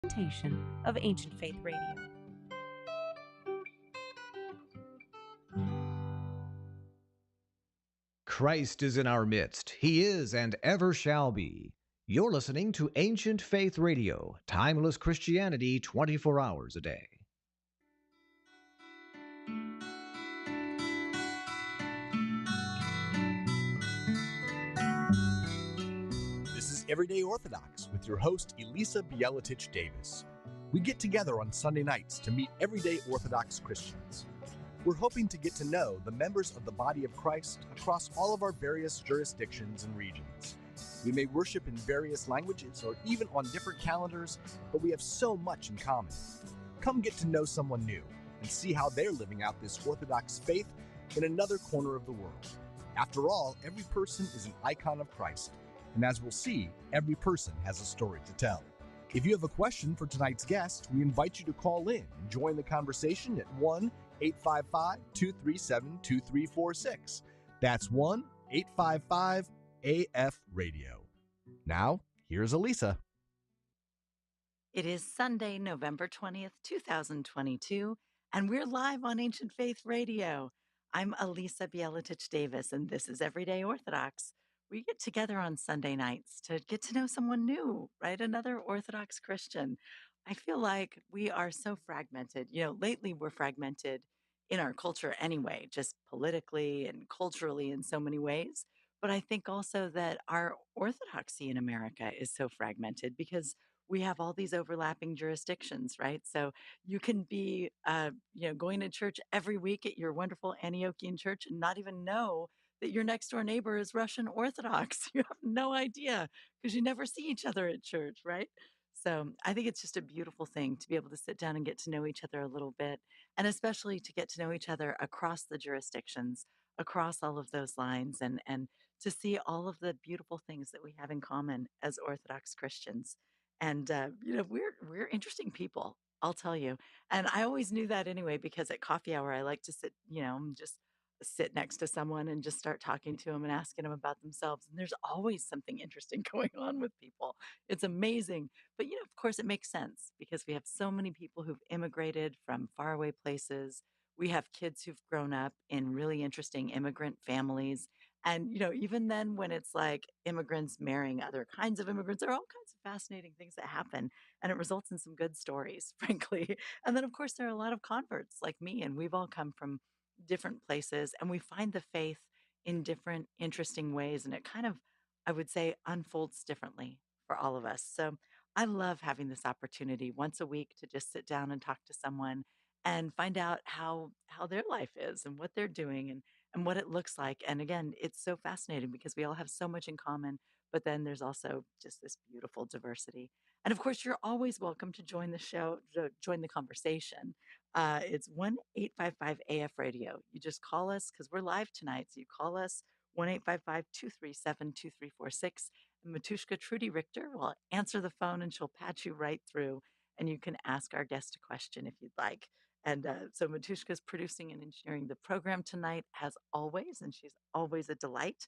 presentation of Ancient Faith Radio. Christ is in our midst. He is and ever shall be. You're listening to Ancient Faith Radio, timeless Christianity 24 hours a day. This is Everyday Orthodox with your host, Elisa Bielatich Davis. We get together on Sunday nights to meet everyday Orthodox Christians. We're hoping to get to know the members of the body of Christ across all of our various jurisdictions and regions. We may worship in various languages or even on different calendars, but we have so much in common. Come get to know someone new and see how they're living out this Orthodox faith in another corner of the world. After all, every person is an icon of Christ, and as we'll see, every person has a story to tell. If you have a question for tonight's guest, we invite you to call in and join the conversation at 1-855-237-2346. That's 1-855-AF-RADIO. Now, here's Elisa. It is Sunday, November 20th, 2022, and we're live on Ancient Faith Radio. I'm Elisa Bielatich Davis, and this is Everyday Orthodox. We get together on Sunday nights to get to know someone new, right? Another Orthodox Christian. I feel like we are so fragmented. Lately we're fragmented in our culture anyway, just politically and culturally in so many ways. But I think also that our orthodoxy in America is so fragmented because we have all these overlapping jurisdictions, right? So you can be, going to church every week at your wonderful Antiochian church and not even know that your next door neighbor is Russian Orthodox. You have no idea because you never see each other at church, right? So I think it's just a beautiful thing to be able to sit down and get to know each other a little bit, and especially to get to know each other across the jurisdictions, across all of those lines, and to see all of the beautiful things that we have in common as Orthodox Christians. And we're interesting people, I'll tell you. And I always knew that anyway because at coffee hour I like to sit, just sit next to someone and just start talking to them and asking them about themselves. And there's always something interesting going on with people. It's amazing. But, of course, it makes sense because we have so many people who've immigrated from faraway places. We have kids who've grown up in really interesting immigrant families. And, even then, when it's like immigrants marrying other kinds of immigrants, there are all kinds of fascinating things that happen. And it results in some good stories, frankly. And then, of course, there are a lot of converts like me, and we've all come from different places and we find the faith in different interesting ways, and it kind of, I would say, unfolds differently for all of us. So I love having this opportunity once a week to just sit down and talk to someone and find out how their life is and what they're doing and what it looks like. And again, it's so fascinating because we all have so much in common, but then there's also just this beautiful diversity. And of course, you're always welcome to join the show, to join the conversation. It's 1-855-AF-RADIO. You just call us because we're live tonight. So you call us 1-855-237-2346. And Matushka Trudy Richter will answer the phone and she'll patch you right through. And you can ask our guest a question if you'd like. And so Matushka is producing and engineering the program tonight, as always, and she's always a delight.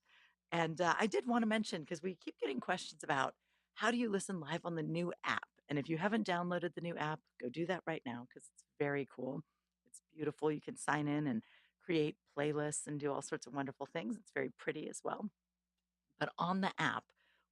And I did want to mention, because we keep getting questions about how do you listen live on the new app? And if you haven't downloaded the new app, go do that right now because it's very cool. It's beautiful. You can sign in and create playlists and do all sorts of wonderful things. It's very pretty as well. But on the app,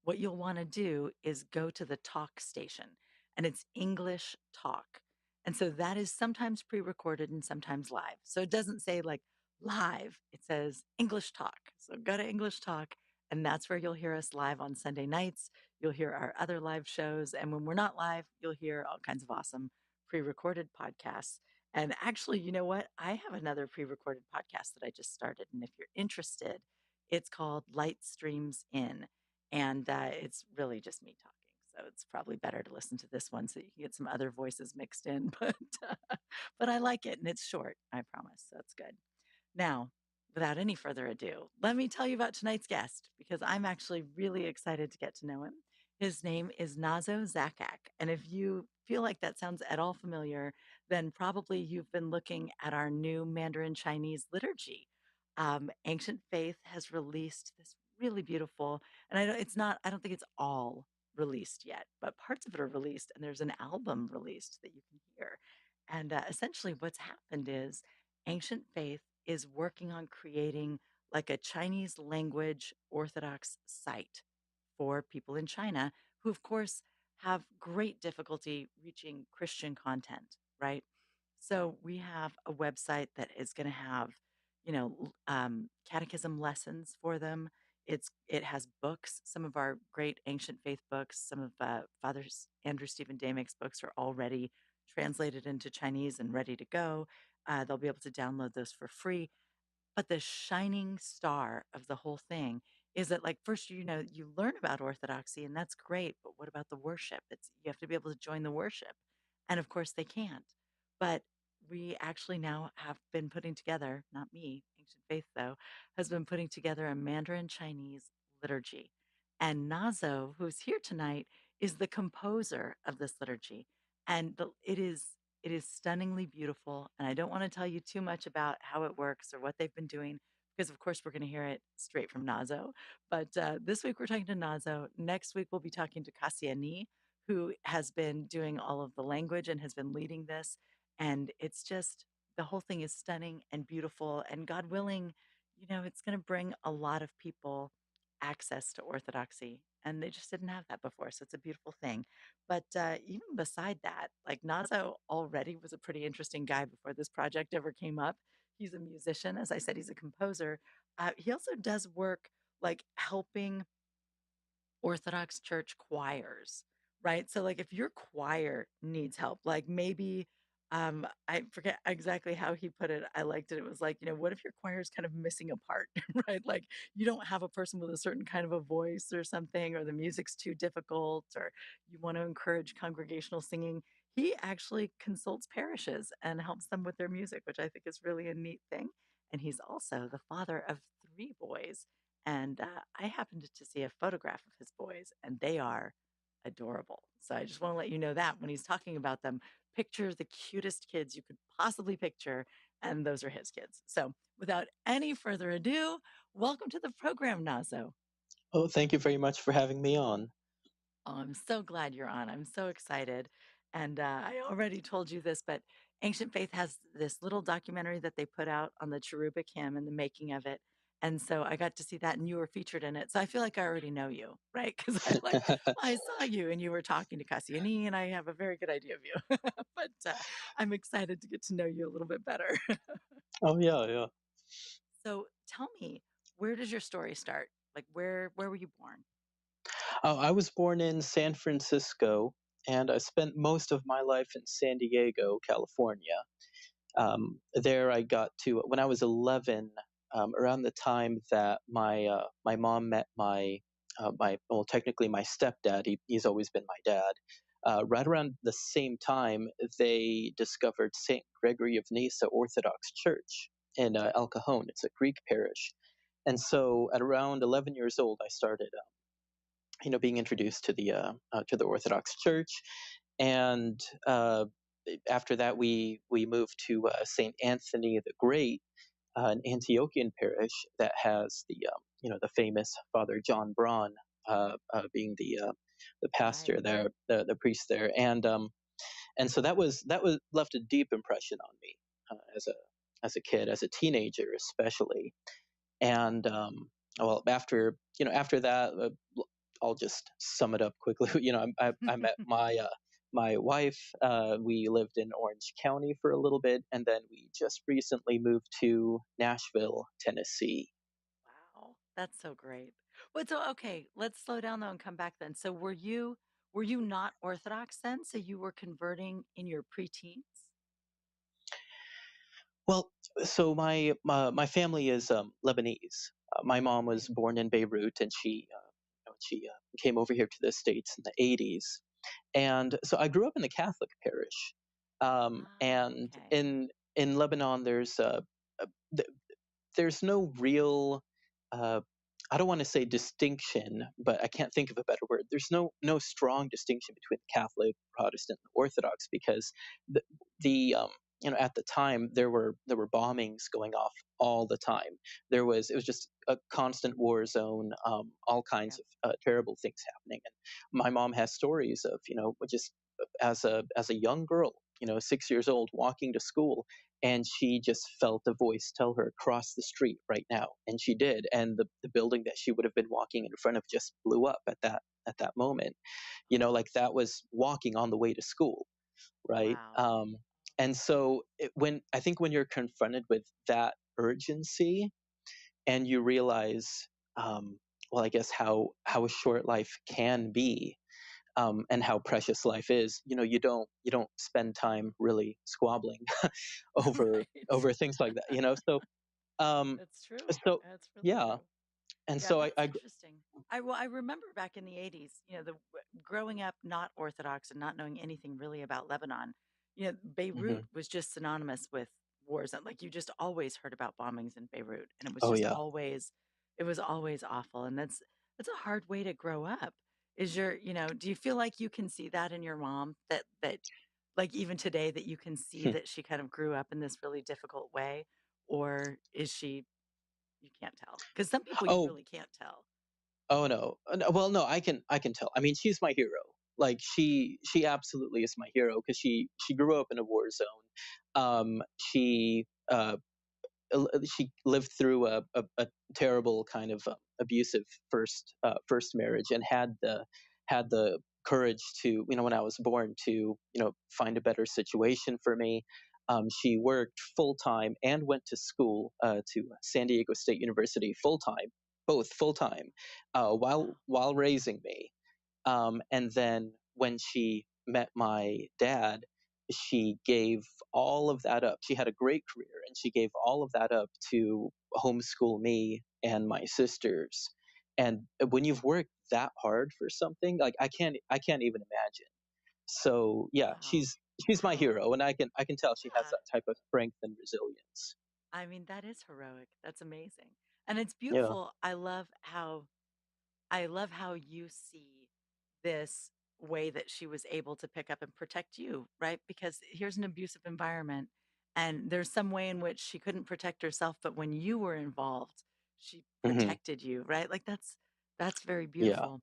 what you'll want to do is go to the talk station, and it's English Talk. And so that is sometimes pre recorded and sometimes live. So it doesn't say like live, it says English Talk. So go to English Talk, and that's where you'll hear us live on Sunday nights. You'll hear our other live shows. And when we're not live, you'll hear all kinds of awesome pre recorded podcasts. And actually, you know what? I have another pre recorded podcast that I just started. And if you're interested, it's called Light Streams In. And it's really just me talking. So it's probably better to listen to this one so you can get some other voices mixed in. But I like it, and it's short, I promise. So it's good. Now, without any further ado, let me tell you about tonight's guest because I'm actually really excited to get to know him. His name is Nazo Zakkak. And if you feel like that sounds at all familiar, then probably you've been looking at our new Mandarin Chinese liturgy. Ancient Faith has released this really beautiful, and I don't think it's all released yet, but parts of it are released, and there's an album released that you can hear. And essentially, what's happened is Ancient Faith is working on creating like a Chinese language Orthodox site for people in China who, of course, have great difficulty reaching Christian content, right? So we have a website that is going to have, catechism lessons for them. It has books. Some of our great ancient faith books, some of Father Andrew Stephen Damick's books are already translated into Chinese and ready to go. They'll be able to download those for free. But the shining star of the whole thing is that, like, first, you learn about Orthodoxy, and that's great. But what about the worship? You have to be able to join the worship. And of course, they can't. But we actually now have been putting together, not me, Ancient Faith, though, has been putting together a Mandarin Chinese liturgy. And Nazo, who's here tonight, is the composer of this liturgy. And it is stunningly beautiful, and I don't want to tell you too much about how it works or what they've been doing because, of course, we're going to hear it straight from Nazo. But this week we're talking to Nazo. Next week we'll be talking to Kassiani, who has been doing all of the language and has been leading this. And it's just the whole thing is stunning and beautiful. And God willing, it's going to bring a lot of people access to Orthodoxy, and they just didn't have that before. So it's a beautiful thing. But even beside that, like Nazo already was a pretty interesting guy before this project ever came up. He's a musician. As I said, he's a composer. He also does work like helping Orthodox church choirs, right? So like if your choir needs help, like maybe I forget exactly how he put it. I liked it. It was like, what if your choir is kind of missing a part, right? Like you don't have a person with a certain kind of a voice or something, or the music's too difficult, or you want to encourage congregational singing. He actually consults parishes and helps them with their music, which I think is really a neat thing. And he's also the father of three boys, and I happened to see a photograph of his boys, and they are adorable. So I just want to let you know that when he's talking about them, picture the cutest kids you could possibly picture, and those are his kids. So without any further ado, welcome to the program, Nazo. Oh, thank you very much for having me on. Oh, I'm so glad you're on. I'm so excited. And I already told you this, but Ancient Faith has this little documentary that they put out on the cherubic hymn and the making of it. And so I got to see that, and you were featured in it. So I feel like I already know you, right? Because I saw you and you were talking to Cassiani, and I have a very good idea of you. But I'm excited to get to know you a little bit better. Oh, yeah, yeah. So tell me, where does your story start? Like, where were you born? I was born in San Francisco, and I spent most of my life in San Diego, California. There, I got to when I was 11, around the time that my mom met well, technically my stepdad. He's always been my dad. Right around the same time, they discovered Saint Gregory of Nyssa Orthodox Church in El Cajon. It's a Greek parish, and so at around 11 years old, I started, being introduced to the Orthodox Church, and after that, we moved to Saint Anthony the Great, an Antiochian parish that has the famous Father John Braun being the pastor Right. there, the priest there, and so that was left a deep impression on me as a kid, as a teenager, especially. And well, after that, I'll just sum it up quickly. I met my wife. We lived in Orange County for a little bit, and then we just recently moved to Nashville, Tennessee. Wow, that's so great. But so okay, let's slow down though and come back then. So were you not Orthodox then? So you were converting in your preteens? Well, so my family is Lebanese. My mom was Right. born in Beirut, and she came over here to the States in the 80s. And so I grew up in the Catholic parish. And Okay. in Lebanon, th- there's no real, uh, I don't want to say distinction, but I can't think of a better word. There's no strong distinction between Catholic, Protestant, and Orthodox, because the the at the time there were bombings going off all the time. It was just a constant war zone, all Yeah. kinds of terrible things happening. And my mom has stories of, just as a young girl, 6 years old, walking to school, and she just felt a voice tell her, cross the street right now, and she did, and the building that she would have been walking in front of just blew up at that moment. Like that was walking on the way to school, right? Wow. And so when I think when you're confronted with that urgency, and you realize, well, I guess how a short life can be, and how precious life is, you don't spend time really squabbling over Right. things like that, So um, That's true. so That's really yeah, true. and Yeah, so that's interesting. I remember back in the 80s, growing up not Orthodox and not knowing anything really about Lebanon, Beirut mhm. was just synonymous with wars. And like you just always heard about bombings in Beirut, and Oh yeah. it was always awful. And that's a hard way to grow up. Do you feel like you can see that in your mom, that like even today that you can see that she kind of grew up in this really difficult way? Or is she, you can't tell? Because some people you Oh, really can't tell. oh no. No, well, no, I can tell. I mean, she's my hero. Like she absolutely is my hero because she grew up in a war zone. She she lived through a terrible kind of abusive first marriage, and had the courage to, when I was born, to find a better situation for me. She worked full time and went to school, to San Diego State University full time, both full time, while Wow. raising me. And then when she met my dad, she gave all of that up. She had a great career, and she gave all of that up to homeschool me and my sisters. And when you've worked that hard for something, like I can't even imagine. So yeah, Wow. she's my Wow. hero, and I can tell she has Yeah. that type of strength and resilience. I mean, that is heroic. That's amazing. And it's Yeah. beautiful. I love how you see this way that she was able to pick up and protect you, right? Because here's an abusive environment, and there's some way in which she couldn't protect herself, but when you were involved, she Hmm. protected you, right? Like that's very Yeah. beautiful.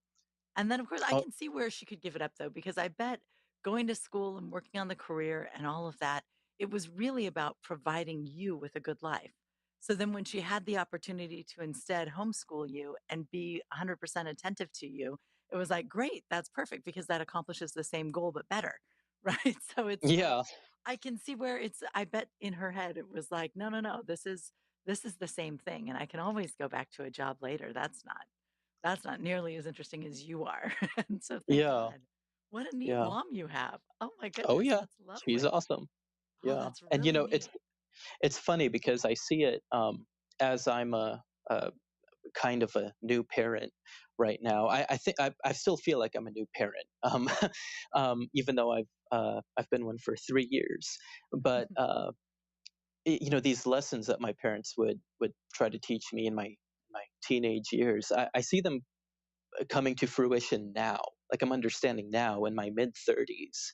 And then, of course, I Oh, can see where she could give it up, though, because I bet going to school and working on the career and all of that, it was really about providing you with a good life. So then, when she had the opportunity to instead homeschool you and be 100% attentive to you, it was like, great, that's perfect because that accomplishes the same goal, but better. Right. So it's like, yeah. I can see where I bet in her head, it was like, no, no, no, this is the same thing. And I can always go back to a job later. That's not nearly as interesting as you are. And so thank Yeah. God. What a neat Yeah. mom you have. Oh my Oh goodness, yeah. that's She's lovely. awesome. Oh, Yeah. that's And really neat. it's funny because I see it, as I'm a kind of a new parent right now. I think I still feel like I'm a new parent, even though I've been one for 3 years. But these lessons that my parents would try to teach me in my teenage years, I see them coming to fruition now. Like I'm understanding now in my mid 30s,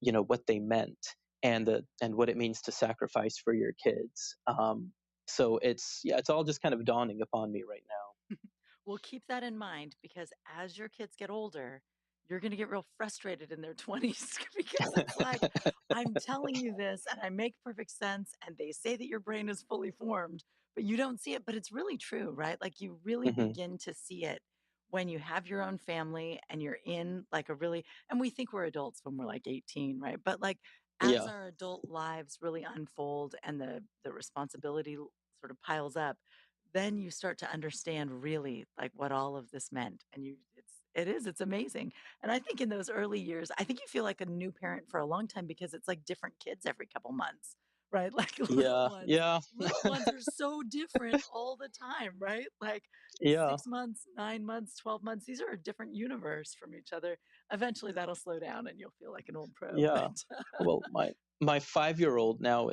what they meant, and what it means to sacrifice for your kids. So it's all just kind of dawning upon me right Well, keep that in mind because as your kids get older, you're going to get real frustrated in their 20s because it's like, I'm telling you this and I make perfect sense. And they say that your brain is fully formed, but you don't see it. But it's really true, right? Like you really now. Hmm. begin to see it when you have your own family and you're in like a really, and we think we're adults when we're like 18, right? But like as Yeah. our adult lives really unfold and the responsibility sort of piles up, then you start to understand really like what all of this meant, and it's amazing. And I think in those early years I think you feel like a new parent for a long time because it's like different kids every couple months, right? Like Yeah. Yeah. little ones are so different all the time, right? Like Yeah. 6 months, 9 months, 12 months, these are a different universe from each other. Eventually that'll slow down and you'll feel like an old pro, but Yeah. Well, my 5-year-old now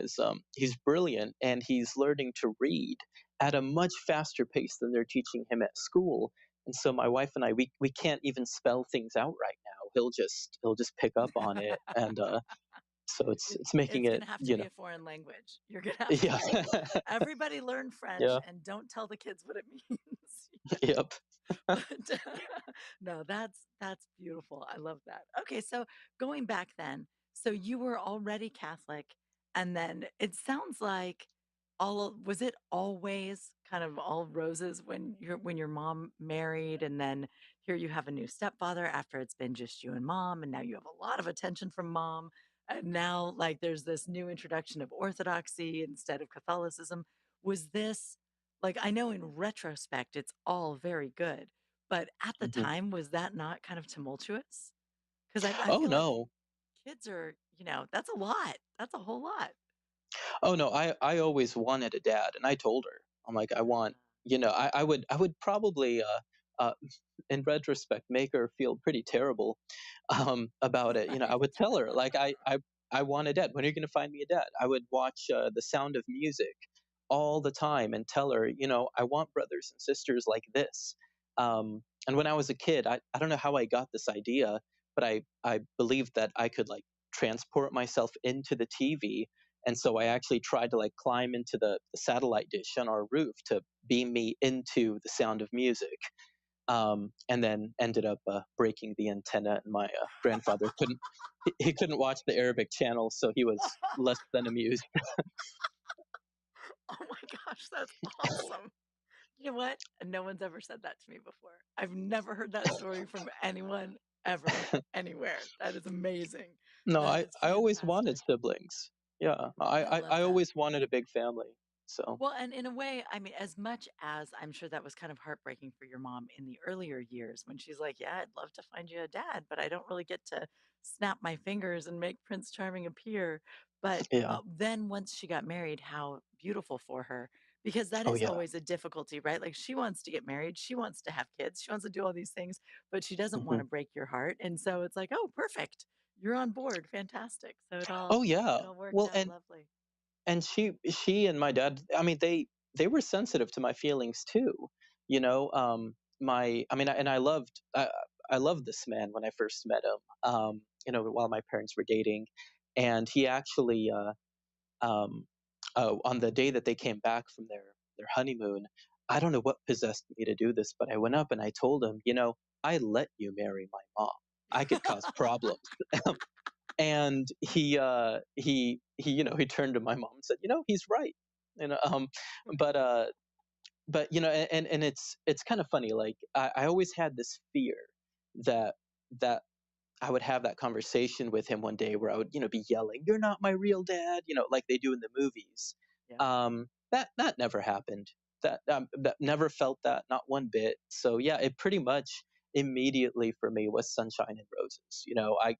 he's brilliant, and he's learning to read at a much faster pace than they're teaching him at school. And so my wife and I, we can't even spell things out right now. He'll just pick up on it, and So it's making It's it, gonna have to be a foreign language. You're gonna have to yeah. be like, everybody learn French Yeah. and don't tell the kids what it means. Yep. But no, that's beautiful. I love that. Okay, so going back then, so you were already Catholic, and then it sounds like was it always kind of all roses when your mom married, and then here you have a new stepfather after it's been just you and mom, and now you have a lot of attention from mom, and now like there's this new introduction of Orthodoxy instead of Catholicism. Was this like, I know in retrospect, it's all very good, but at the Mhm. time, was that not kind of tumultuous? Because I Oh feel like no. kids are, that's a lot. That's a whole lot. Oh no, I always wanted a dad, and I told her, I'm like, I want, Ah. I would probably, uh, in retrospect, make her feel pretty terrible, about it. I would tell her like, I want a dad. When are you going to find me a dad? I would watch The Sound of Music all the time and tell her, I want brothers and sisters like this. And when I was a kid, I don't know how I got this idea, but I believed that I could like transport myself into the TV. And so I actually tried to like climb into the satellite dish on our roof to beam me into The Sound of Music. And then ended up breaking the antenna, and my grandfather couldn't. He couldn't watch the Arabic channel, so he was less than amused. Oh my gosh, that's awesome. You know what? No one's ever said that to me before. I've never heard that story from anyone ever, anywhere. That is amazing. No, That I is I always wanted fantastic. siblings. Yeah, I I I, love I that. always wanted a big family. So Well, and in a way, I mean, as much as I'm sure that was kind of heartbreaking for your mom in the earlier years when she's like, yeah, I'd love to find you a dad, but I don't really get to snap my fingers and make Prince Charming appear. But yeah. then once she got married, how beautiful for her, because that Oh is yeah. always a difficulty, right? Like she wants to get married, she wants to have kids, she wants to do all these things, but she doesn't want Hmm. to break your heart. And so it's like, oh, perfect. You're on board. Fantastic. So Oh yeah. it all worked Well, out lovely. and she and my dad, I mean, they were sensitive to my feelings too. My, I mean, and I loved this man when I first met him. While my parents were dating, and he actually on the day that they came back from their honeymoon, I don't know what possessed me to do this, but I went up and I told him, I let you marry my mom. I could cause problems. And he turned to my mom and said, he's right. You know, um, but and it's kind of funny. Like I always had this fear that that I would have that conversation with him one day where I would, be yelling, "You're not my real dad," like they do in the movies. Yeah. That never happened. That never felt that, not one bit. So yeah, it pretty much immediately for me was sunshine and roses.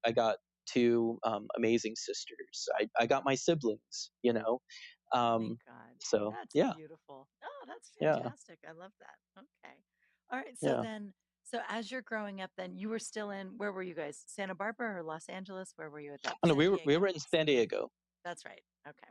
I got two amazing sisters. I got my siblings. Thank Um, God. so That's yeah, beautiful. Oh, that's yeah, fantastic. I love that. Okay. All right. So yeah. then, so as you're growing up, then you were still where were you guys? Santa Barbara or Los Angeles? Where were you at that? Oh, no, San we Diego. were in San San Diego. Diego. That's right. Okay.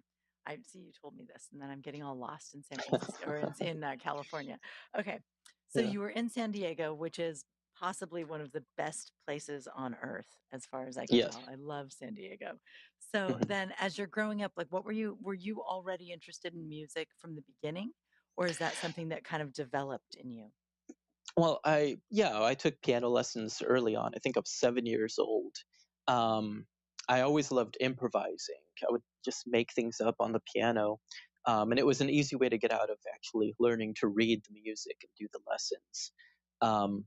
I see you told me this, and then I'm getting all lost in San Francisco or in California. Okay. So Yeah. you were in San Diego, which is possibly one of the best places on earth, as far as I can Yes. tell. I love San Diego. So Mhm. then, as you're growing up, like, were you already interested in music from the beginning, or is that something that kind of developed in you? Well, I took piano lessons early on. I think I was 7 years old. Um, I always loved improvising. I would just make things up on the piano, and it was an easy way to get out of actually learning to read the music and do the lessons. Um,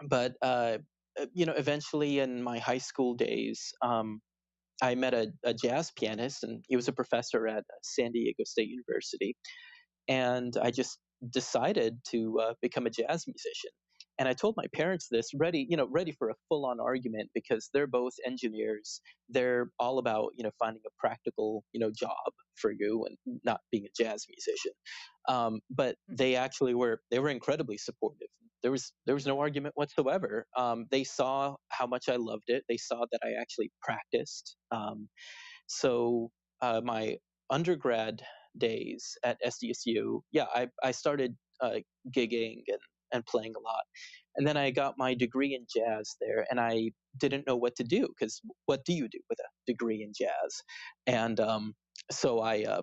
but eventually in my high school days, I met a jazz pianist, and he was a professor at San Diego State University, and I just decided to become a jazz musician. And I told my parents this, ready for a full-on argument because they're both engineers. They're all about finding a practical job for you and not being a jazz musician. But they actually were incredibly supportive. There was no argument whatsoever. They saw how much I loved it. They saw that I actually practiced. So my undergrad days at SDSU, yeah, I started gigging and and playing a lot. And then I got my degree in jazz there, and I didn't know what to do, because what do you do with a degree in jazz? And so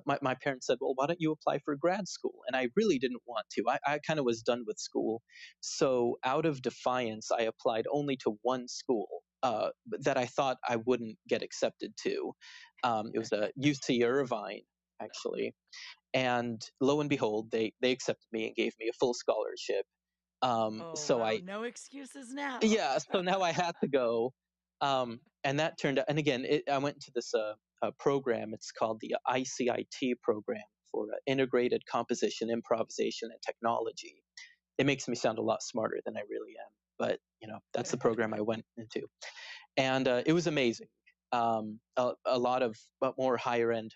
my parents said, well, why don't you apply for grad school? And I really didn't want to. I kind of was done with school. So out of defiance, I applied only to one school that I thought I wouldn't get accepted to. It was a UC Irvine, actually. And lo and behold, they accepted me and gave me a full scholarship. Oh, So well, no excuses now. yeah, so now I had to go. And that turned out, and again, I went into this program. It's called the ICIT program for Integrated Composition, Improvisation, and Technology. It makes me sound a lot smarter than I really am, but that's the program I went into, and it was amazing. A lot of more higher end,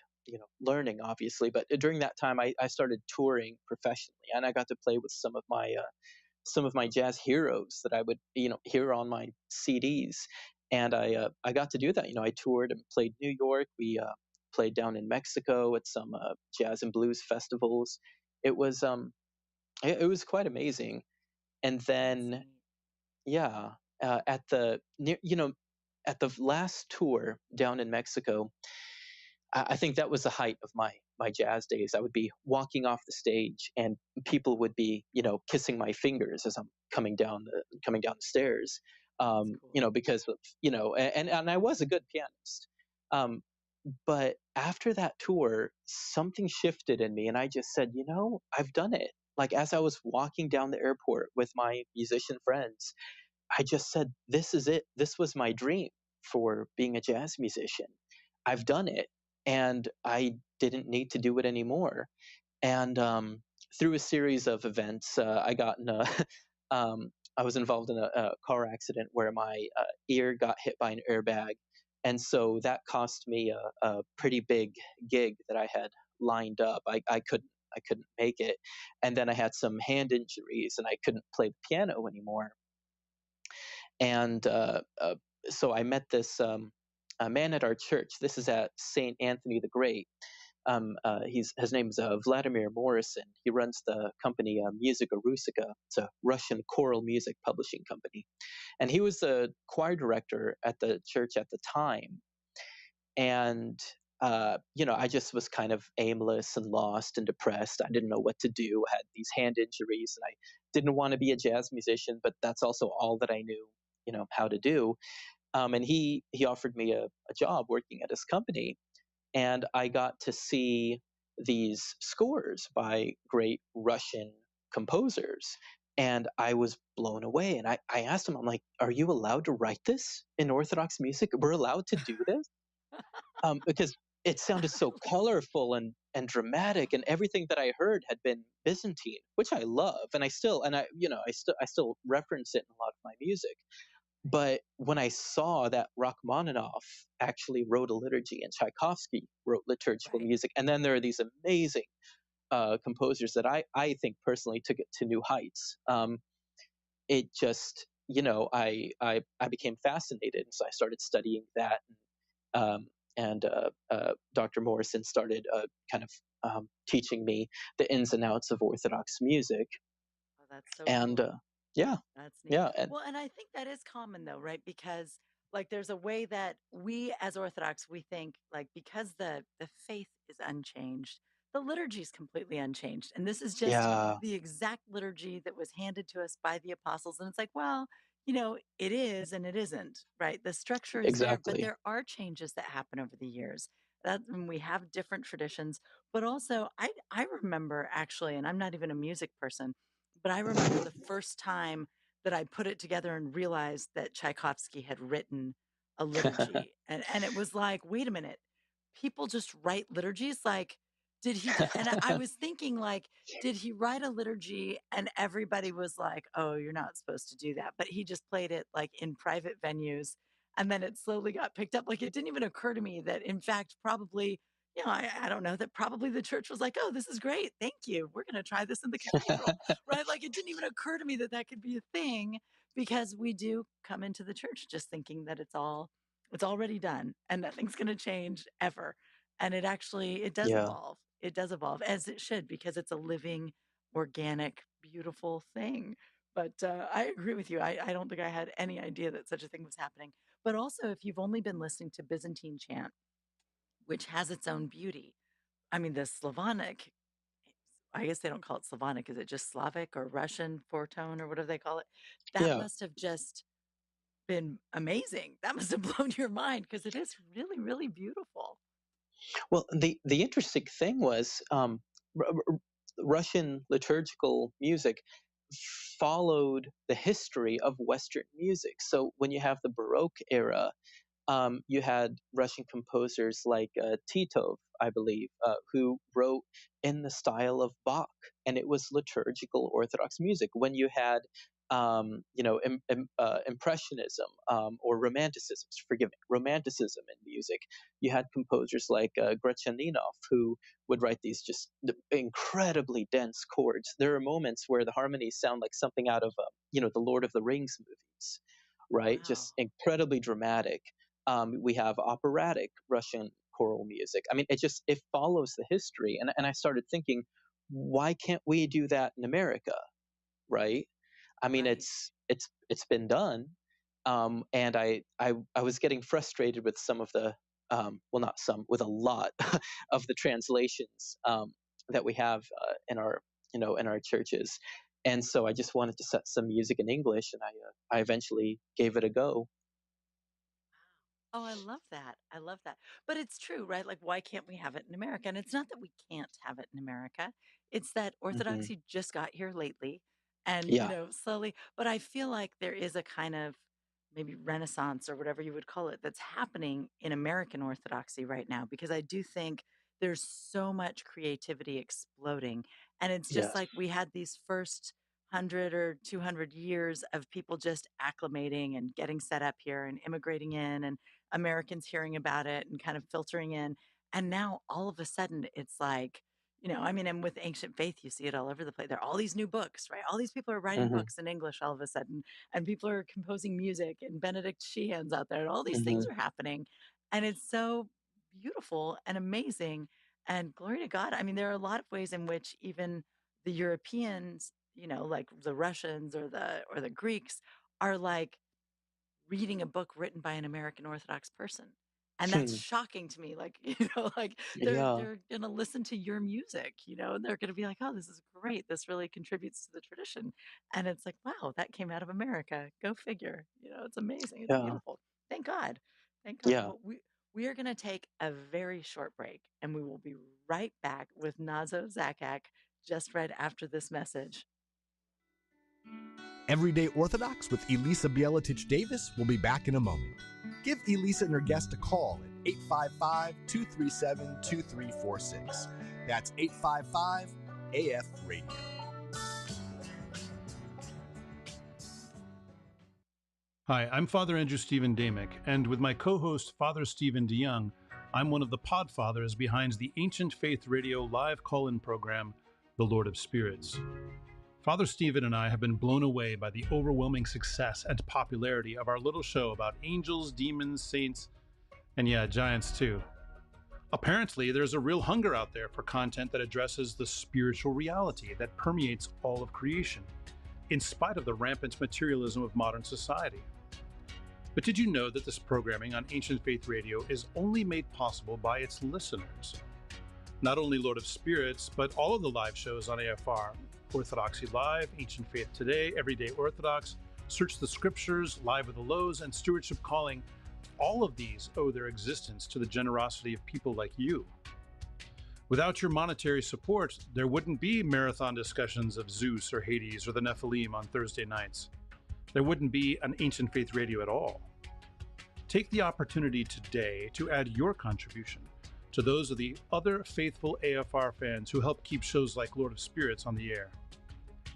learning, obviously. But during that time, I started touring professionally, and I got to play with some of my jazz heroes that I would hear on my CDs, and I got to do that. I toured and played New York. We played down in Mexico at some jazz and blues festivals. It was it was quite amazing. And then yeah, at the at the last tour down in Mexico, I think that was the height of my jazz days. I would be walking off the stage, and people would be, kissing my fingers as I'm coming down the stairs. Because of, and I was a good pianist. Um, but after that tour, something shifted in me, and I just said, I've done it. Like, as I was walking down the airport with my musician friends, I just said, this is it. This was my dream for being a jazz musician. I've done it, and I didn't need to do it anymore. And through a series of events, I got in a, I was involved in a car accident where my ear got hit by an airbag. And so that cost me a pretty big gig that I had lined up. I couldn't make it. And then I had some hand injuries, and I couldn't play the piano anymore. And so I met this a man at our church. This is at St. Anthony the Great. His name is Vladimir Morrison. He runs the company Musica Rusica. It's a Russian choral music publishing company. And he was the choir director at the church at the time. And I just was kind of aimless and lost and depressed. I didn't know what to do. I had these hand injuries, and I didn't want to be a jazz musician, but that's also all that I knew, how to do. And he offered me a job working at his company, and I got to see these scores by great Russian composers. And I was blown away. And I asked him, I'm like, are you allowed to write this in Orthodox music? We're allowed to do this? Because it sounded so colorful and dramatic, and everything that I heard had been Byzantine, which I love, and I still reference it in a lot of my music. But when I saw that Rachmaninoff actually wrote a liturgy and Tchaikovsky wrote liturgical music, and then there are these amazing composers that I think personally took it to new heights. It just, I became fascinated, so I started studying that. And Dr. Morrison started kind of teaching me the ins and outs of Orthodox music. Oh, that's so And cool. yeah, That's neat. yeah, and Well, and I think that is common though, right? Because like there's a way that we as Orthodox, we think like because the faith is unchanged, the liturgy is completely unchanged. And this is just yeah, the exact liturgy that was handed to us by the apostles. And it's like, well, it is and it isn't, right? The structure is there, but exactly. there are changes that happen over the years. That when we have different traditions, but also I remember actually, and I'm not even a music person, but I remember the first time that I put it together and realized that Tchaikovsky had written a liturgy. And it was like, wait a minute, people just write liturgies? Like, did he just, and I was thinking, like, did he write a liturgy and everybody was like, oh, you're not supposed to do that? But he just played it like in private venues. And then it slowly got picked up. Like, it didn't even occur to me that, in fact, probably, I don't know, that probably the church was like, oh, this is great. Thank you. We're going to try this in the cathedral, right? Like, it didn't even occur to me that that could be a thing because we do come into the church just thinking that it's already done and nothing's going to change ever. And it does Yeah, evolve. It does evolve as it should because it's a living, organic, beautiful thing. But I agree with you. I don't think I had any idea that such a thing was happening. But also, if you've only been listening to Byzantine chant, which has its own beauty, I mean, the Slavonic, I guess they don't call it Slavonic. Is it just Slavic or Russian four-tone or whatever they call it? That Yeah. must have just been amazing. That must have blown your mind because it is really, really beautiful. Well, the interesting thing was Russian liturgical music followed the history of Western music. So when you have the Baroque era, you had Russian composers like Titov, I believe, who wrote in the style of Bach, and it was liturgical Orthodox music. When you had, Impressionism or Romanticism, forgive me, Romanticism in music, you had composers like Gretchaninov, who would write these just incredibly dense chords. There are moments where the harmonies sound like something out of, the Lord of the Rings movies, right? Wow. Just incredibly dramatic. We have operatic Russian choral music. I mean, it follows the history, and I started thinking, why can't we do that in America, right? I mean, Right. it's been done, and I was getting frustrated with some of the well, not some, with a lot of the translations that we have in our churches, and so I just wanted to set some music in English, and I eventually gave it a go. Oh, I love that. I love that. But it's true, right? Like, why can't we have it in America? And it's not that we can't have it in America. It's that Hmm. Orthodoxy just got here lately and, Yeah. slowly. But I feel like there is a kind of maybe renaissance or whatever you would call it that's happening in American Orthodoxy right now, because I do think there's so much creativity exploding. And it's just Yes. like we had these first 100 or 200 years of people just acclimating and getting set up here and immigrating in and Americans hearing about it and kind of filtering in. And now all of a sudden it's like, I mean, and with ancient faith, you see it all over the place. There are all these new books, right? All these people are writing Hmm. books in English all of a sudden, and people are composing music, and Benedict Sheehan's out there, and all these things Hmm. are happening. And it's so beautiful and amazing. And glory to God. I mean, there are a lot of ways in which even the Europeans, like the Russians or the Greeks, are like reading a book written by an American Orthodox person. And that's shocking to me. Like, like they're Yeah. they're gonna listen to your music, and they're gonna be like, oh, this is great. This really contributes to the tradition. And it's like, wow, that came out of America. Go figure. It's amazing. It's Yeah. beautiful. Thank God. Thank God. Yeah. Well, we are gonna take a very short break and we will be right back with Nazo Zakkak just right after this message. Everyday Orthodox with Elisa Bielatich Davis will be back in a moment. Give Elisa and her guest a call at 855 237 2346. That's 855 AF Radio. Hi, I'm Father Andrew Stephen Damick, and with my co-host Father Stephen DeYoung, I'm one of the podfathers behind the Ancient Faith Radio live call-in program, The Lord of Spirits. Father Stephen and I have been blown away by the overwhelming success and popularity of our little show about angels, demons, saints, and giants too. Apparently, there's a real hunger out there for content that addresses the spiritual reality that permeates all of creation, in spite of the rampant materialism of modern society. But did you know that this programming on Ancient Faith Radio is only made possible by its listeners? Not only Lord of Spirits, but all of the live shows on AFR, Orthodoxy Live, Ancient Faith Today, Everyday Orthodox, Search the Scriptures, Live with the Lows, and Stewardship Calling, all of these owe their existence to the generosity of people like you. Without your monetary support, there wouldn't be marathon discussions of Zeus or Hades or the Nephilim on Thursday nights. There wouldn't be an Ancient Faith Radio at all. Take the opportunity today to add your contribution to those of the other faithful AFR fans who help keep shows like Lord of Spirits on the air.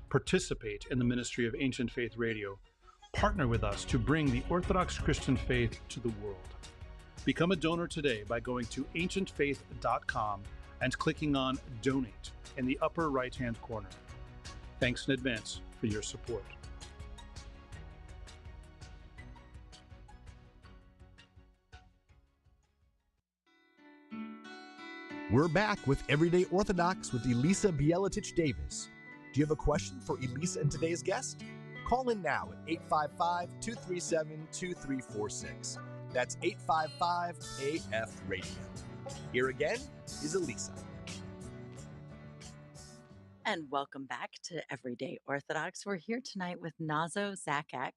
Participate in the ministry of Ancient Faith Radio. Partner with us to bring the Orthodox Christian faith to the world. Become a donor today by going to ancientfaith.com and clicking on Donate in the upper right-hand corner. Thanks in advance for your support. We're back with Everyday Orthodox with Elisa Bielatich Davis. Do you have a question for Elisa and today's guest? Call in now at 855-237-2346. That's 855-AF-RADIO. Here again is Elisa. And welcome back to Everyday Orthodox. We're here tonight with Nazo Zakkak.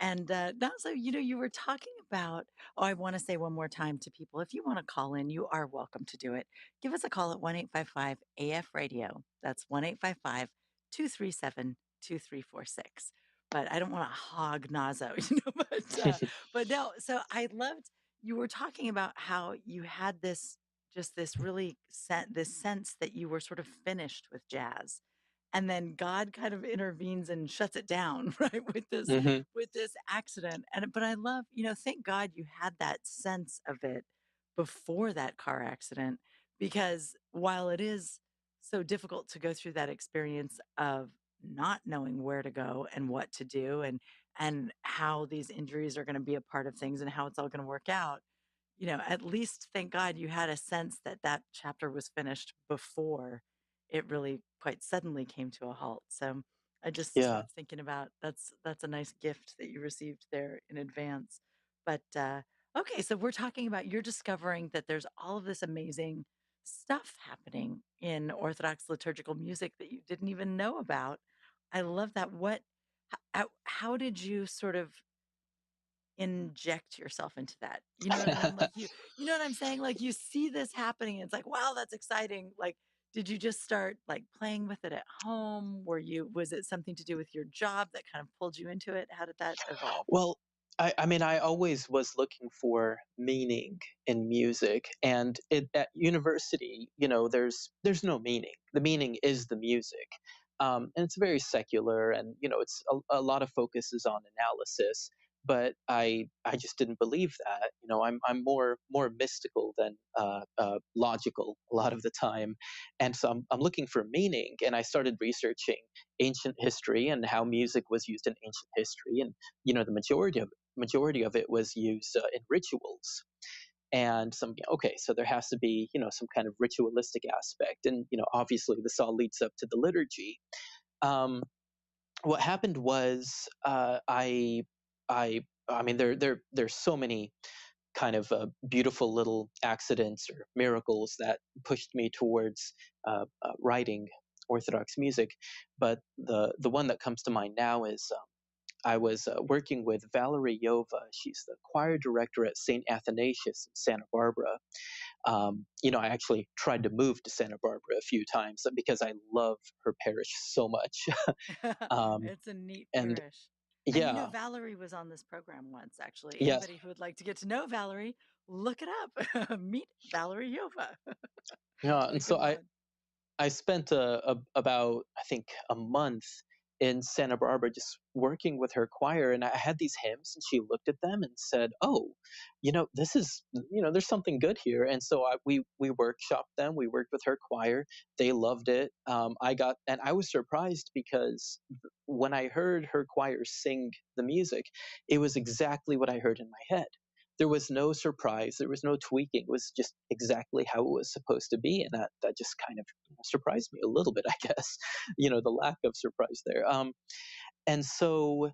And Nazo, you were talking about, I want to say one more time to people, if you want to call in, you are welcome to do it. Give us a call at 1-855-AF-RADIO. That's 1-855-237-2346. But I don't want to hog Nazo, but no. So I loved, you were talking about how you had this really this sense that you were sort of finished with jazz, and then God kind of intervenes and shuts it down, right, Hmm. with this accident. And but I love, thank God you had that sense of it before that car accident, because while it is so difficult to go through that experience of not knowing where to go and what to do, and how these injuries are going to be a part of things and how it's all going to work out, at least thank God you had a sense that that chapter was finished before it really quite suddenly came to a halt. So I just Yeah. was thinking about, that's a nice gift that you received there in advance. But okay, so we're talking about, you're discovering that there's all of this amazing stuff happening in Orthodox liturgical music that you didn't even know about. I love that. How did you sort of inject yourself into that? You know what I mean? Like you know what I'm saying? Like you see this happening and it's like, wow, that's exciting. Like, did you just start like playing with it at home? Was it something to do with your job that kind of pulled you into it? How did that evolve? Well, I mean, I always was looking for meaning in music, and at university, there's no meaning. The meaning is the music, and it's very secular, and it's a lot of focus is on analysis. But I just didn't believe that. I'm more mystical than logical a lot of the time, and so I'm looking for meaning, and I started researching ancient history and how music was used in ancient history, and the majority of it was used in rituals. And okay, so there has to be some kind of ritualistic aspect, and obviously this all leads up to the liturgy. um, what happened was, I mean, there's so many kind of beautiful little accidents or miracles that pushed me towards writing Orthodox music, but the one that comes to mind now is, I was working with Valerie Yova. She's the choir director at St. Athanasius in Santa Barbara. I actually tried to move to Santa Barbara a few times because I love her parish so much. um, It's a neat and parish. And yeah, Valerie was on this program once, actually. yes, Anybody who would like to get to know Valerie, look it up. Meet Valerie Yova. yeah. It's a And so good one. I spent about, I think, a month in Santa Barbara just working with her choir, and I had these hymns, and she looked at them and said, "Oh, this is, there's something good here." And so we workshopped them. We worked with her choir. They loved it. And I was surprised because when I heard her choir sing the music, it was exactly what I heard in my head. There was no surprise. There was no tweaking. It was just exactly how it was supposed to be, and that just kind of surprised me a little bit, I guess. The lack of surprise there. And so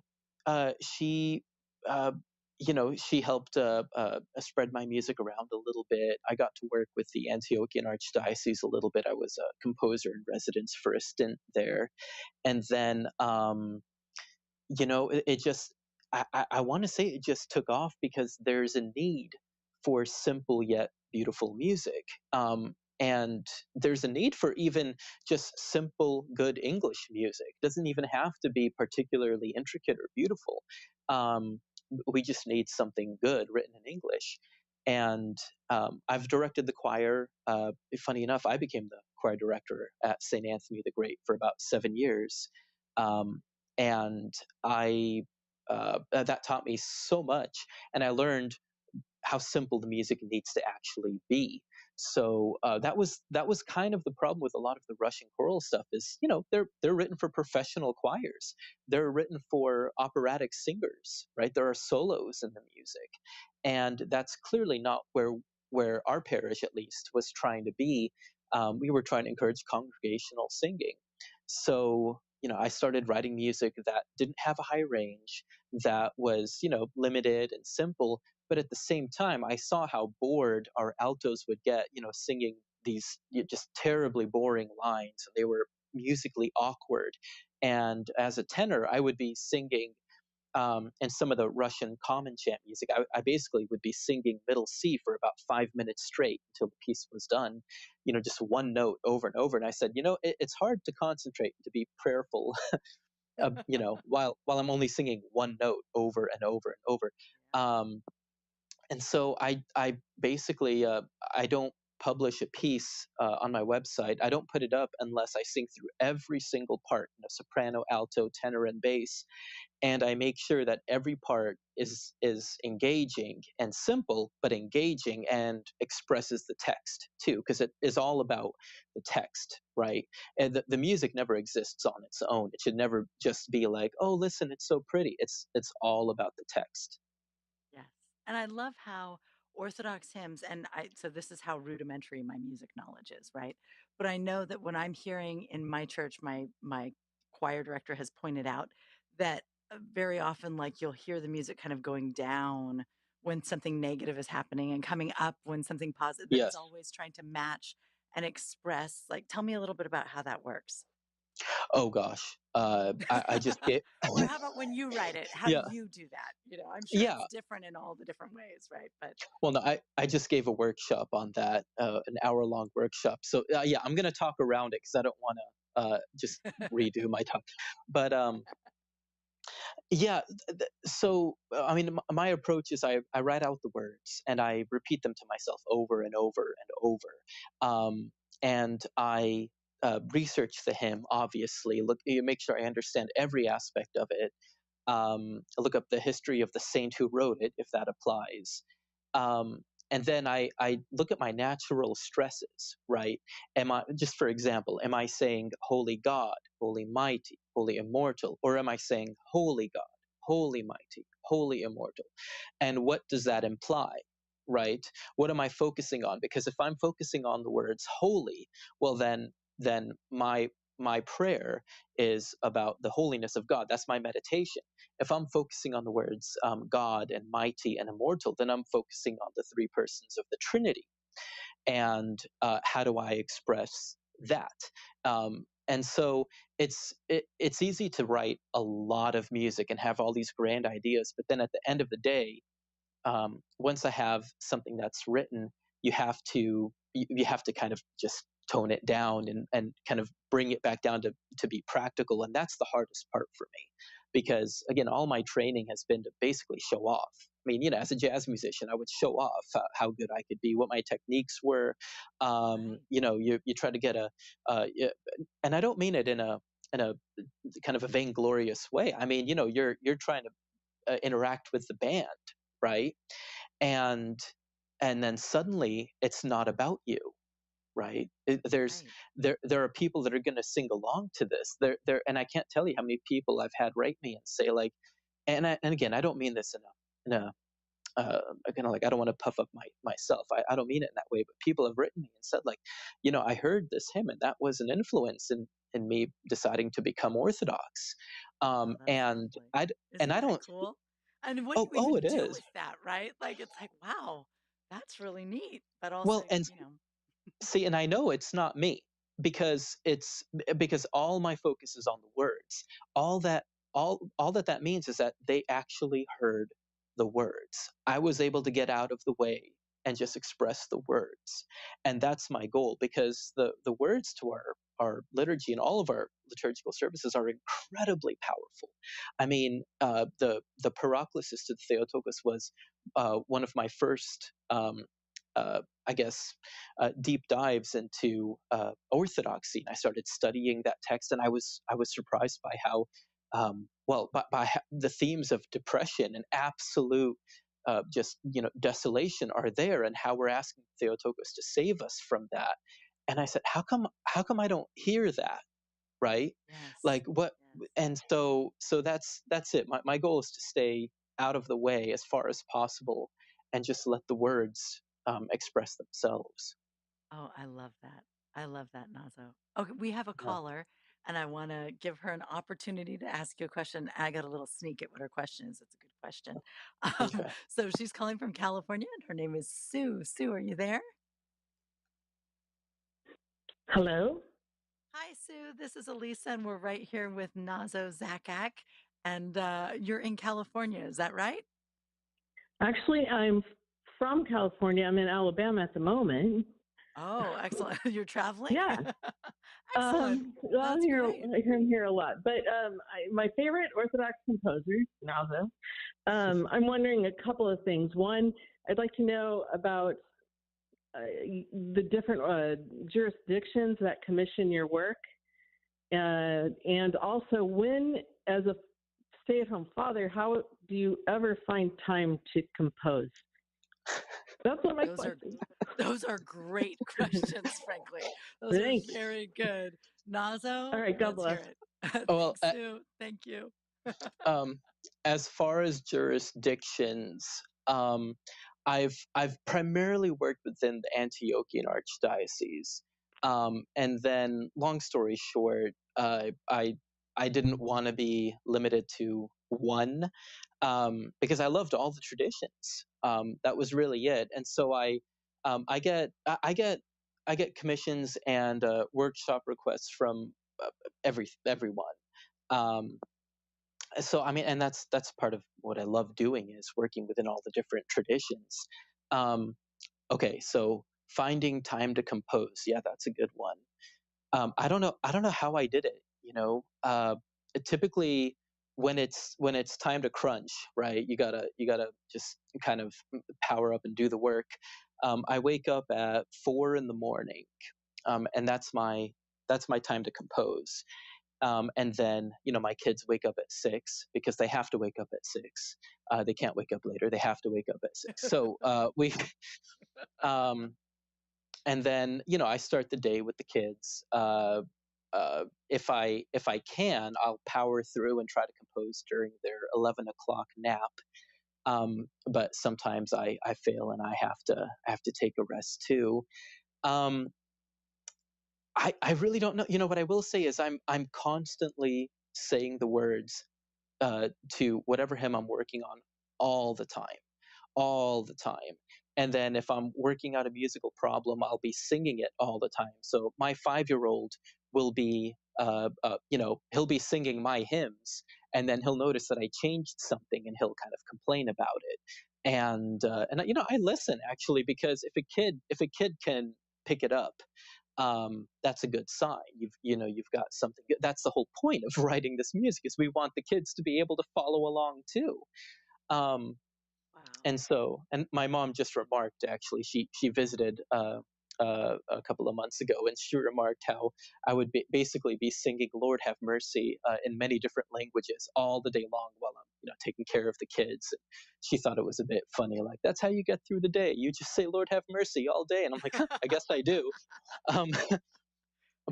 she, uh, she helped spread my music around a little bit. I got to work with the Antiochian Archdiocese a little bit. I was a composer in residence for a stint there, and then it just, I want to say it just took off because there's a need for simple yet beautiful music. And there's a need for even just simple good English music. It doesn't even have to be particularly intricate or beautiful. um, we just need something good written in English. And I've directed the choir. Funny enough, I became the choir director at St. Anthony the Great for about 7 years. um, and I that taught me so much, and I learned how simple the music needs to actually be. So that was kind of the problem with a lot of the Russian choral stuff. Is they're written for professional choirs. They're written for operatic singers, right? There are solos in the music, and that's clearly not where our parish at least was trying to be. We were trying to encourage congregational singing. So I started writing music that didn't have a high range, that was, limited and simple. But at the same time, I saw how bored our altos would get, singing these just terribly boring lines. They were musically awkward. And as a tenor, I would be singing and some of the Russian common chant music, I basically would be singing middle C for about 5 minutes straight until the piece was done, just one note over and over. And I said, it's hard to concentrate, to be prayerful, while I'm only singing one note over and over and over. And so I basically, I don't publish a piece on my website. I don't put it up unless I sing through every single part, soprano, alto, tenor, and bass. And I make sure that every part is engaging and simple, but engaging and expresses the text too, because it is all about the text, right? And the music never exists on its own. It should never just be like, oh, listen, it's so pretty. It's all about the text. Yes. And I love how Orthodox hymns, so this is how rudimentary my music knowledge is, right? But I know that when I'm hearing in my church, my choir director has pointed out that very often, like you'll hear the music kind of going down when something negative is happening and coming up when something positive, that it's Yes. always trying to match and express. Like, tell me a little bit about how that works. Oh gosh. I just get. Or how about when you write it? How do Yeah. you do that? I'm sure Yeah. it's different in all the different ways, right? But Well, no, I just gave a workshop on that, an hour-long workshop. So yeah, I'm going to talk around it because I don't want to just redo my talk. But yeah, so I mean, my approach is I write out the words and I repeat them to myself over and over and over, and I research the hymn. Obviously, you make sure I understand every aspect of it. Look up the history of the saint who wrote it, if that applies. Um, and then I look at my natural stresses, right? Just for example, am I saying holy God, holy mighty, holy immortal, or am I saying holy God, holy mighty, holy immortal? And what does that imply, right? What am I focusing on? Because if I'm focusing on the words holy, well then my prayer is about the holiness of God. That's my meditation. If I'm focusing on the words God and mighty and immortal, then I'm focusing on the three persons of the Trinity. And how do I express that? And so it's easy to write a lot of music and have all these grand ideas, but then at the end of the day, once I have something that's written, you have to kind of just tone it down and kind of bring it back down to be practical. And that's the hardest part for me, because again, all my training has been to basically show off. I mean, as a jazz musician, I would show off how good I could be, what my techniques were. right. You try to get and I don't mean it in a kind of a vainglorious way. I mean, you're trying to interact with the band, right? And then suddenly it's not about you, right? There's Right. there are people that are going to sing along to this. And I can't tell you how many people I've had write me and say like, and again, I don't mean this in a kind of like, I don't want to puff up myself. I don't mean it in that way, but people have written me and said like, I heard this hymn and that was an influence in me deciding to become Orthodox. Oh, that's And lovely. I Isn't I that don't. cool? And what Oh, you oh, even it do is. with that, right? Like it's like, wow, that's really neat. But also, Well, and see, and I know it's not me, because all my focus is on the words. All that that means is that they actually heard the words. I was able to get out of the way and just express the words. And that's my goal, because the words to our liturgy and all of our liturgical services are incredibly powerful. I mean, the Paraclesis to the Theotokos was one of my first I guess, deep dives into orthodoxy. And I started studying that text, and I was surprised by how the themes of depression and absolute just desolation are there, and how we're asking Theotokos to save us from that. And I said, how come I don't hear that, right? yes, Like what? yes. And so that's it. My goal is to stay out of the way as far as possible and just let the words express themselves. Oh, I love that. I love that, Nazo. Okay, we have a Yeah. caller. and I want to give her an opportunity to ask you a question. I got a little sneak at what her question is. It's a good question. Okay. So she's calling from California, and her name is Sue. Sue, are you there? Hello? Hi, Sue. This is Elisa, and we're right here with Nazo Zakkak, and you're in California. Is that right? Actually, I'm from California. I'm in Alabama at the moment. Oh, excellent. You're traveling? Yeah. Excellent. Well, That's great. I'm here a lot. But my favorite Orthodox composer, Nazo, I'm wondering a couple of things. One, I'd like to know about the different jurisdictions that commission your work. And also, when, as a stay-at-home father, how do you ever find time to compose? That's what my questions. Those are great questions, frankly. Those Thanks. are very good. Nazo, All right, God bless. Well, Thanks, Sue. Thank you. As far as jurisdictions, I've primarily worked within the Antiochian Archdiocese, and then, long story short, I didn't want to be limited to one, because I loved all the traditions. That was really it, and so I get commissions and workshop requests from everyone. So I mean, and that's part of what I love doing, is working within all the different traditions. Okay, so finding time to compose, yeah, that's a good one. I don't know how I did it. Typically when it's time to crunch, right? You gotta just kind of power up and do the work. I wake up at 4 in the morning, and that's my time to compose. And then, my kids wake up at 6 because they have to wake up at 6. They can't wake up later. They have to wake up at 6. So and then, I start the day with the kids. If I can, I'll power through and try to compose during their 11 o'clock nap. But sometimes I fail and I have to take a rest too. I really don't know. What I will say is I'm constantly saying the words to whatever hymn I'm working on all the time. And then if I'm working out a musical problem, I'll be singing it all the time. So my 5-year-old will be, he'll be singing my hymns, and then he'll notice that I changed something, and he'll kind of complain about it. And I listen, actually, because if a kid can pick it up, that's a good sign. You've got something good. That's the whole point of writing this music, is we want the kids to be able to follow along too. Wow. And my mom just remarked, actually, she visited a couple of months ago, and she remarked how I would basically be singing "Lord Have Mercy" in many different languages all the day long while I'm taking care of the kids. And she thought it was a bit funny, like, that's how you get through the day. You just say "Lord Have Mercy" all day, and I'm like, I guess I do. But